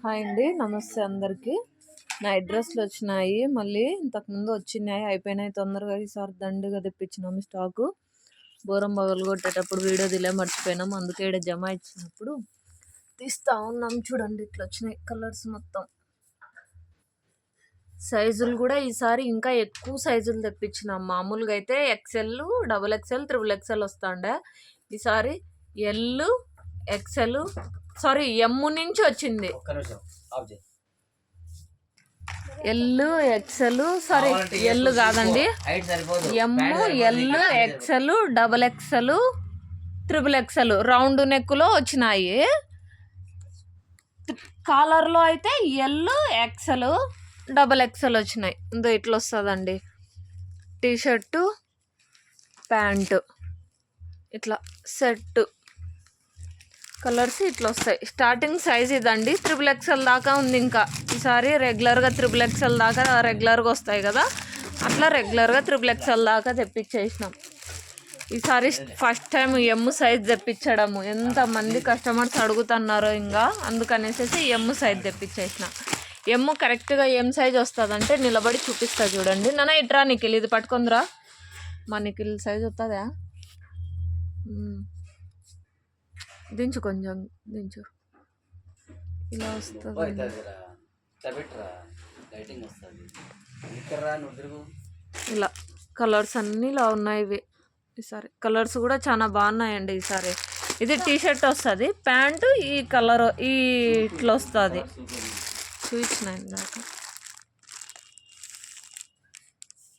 Hi అండి, నమస్తే అందరికీ. నైట్ డ్రెస్లు వచ్చినాయి, మళ్ళీ ఇంతకుముందు వచ్చినాయి, అయిపోయినాయి తొందరగా. ఈసారి దండిగా తెప్పించినాము స్టాకు. బోరం బగలు కొట్టేటప్పుడు వీడియో తీలే మర్చిపోయినాం, అందుకే ఇక్కడ జమ ఇచ్చినప్పుడు తీస్తా ఉన్నాం. చూడండి ఇట్లా వచ్చినాయి కలర్స్ మొత్తం. సైజులు కూడా ఈసారి ఇంకా ఎక్కువ సైజులు తెప్పించినాం. మామూలుగా అయితే XL, XXL, XXL వస్తాండే. ఈసారి ఎల్, XL, సారీ M నుంచి వచ్చింది. ఎల్, XL, సారీ ఎల్ కాదండి, M, L, XL, XXL, XXL round నెక్లో వచ్చినాయి. కాలర్లో అయితే ఎల్, XL, XXL వచ్చినాయి. ఇందో ఇట్లా వస్తుందండి టీషర్టు, ప్యాంటు, ఇట్లా సెట్ కలర్స్ ఇట్లా వస్తాయి. స్టార్టింగ్ సైజ్ ఇదండి, XXL దాకా ఉంది. ఇంకా ఈసారి రెగ్యులర్గా XXL దాకా రెగ్యులర్గా వస్తాయి కదా, అట్లా రెగ్యులర్గా XXL దాకా తెప్పించేసినాం. ఈసారి ఫస్ట్ టైం M సైజ్ తెప్పించడము. ఎంతమంది కస్టమర్స్ అడుగుతున్నారో ఇంకా, అందుకనేసి M సైజ్ తెప్పించేసిన. M కరెక్ట్గా ఏం సైజ్ వస్తుందంటే నిలబడి చూపిస్తా చూడండి. నాన్న ఇట్రా నిఖిల్, ఇది పట్టుకుందిరా. మా నిఖిల్ సైజ్ వస్తుందా? దించు, కొంచెం దించు. ఇలా వస్తుంది. ఇలా కలర్స్ అన్నీ ఇలా ఉన్నాయి ఇవి. ఈసారి కలర్స్ కూడా చాలా బాగున్నాయండి. ఈసారి ఇది టీషర్ట్ వస్తుంది, ప్యాంటు ఈ కలర్ ఈ ఇట్లా వస్తుంది. చూపించిన ఇందాక.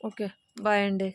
ఓకే, బాయ్ అండి.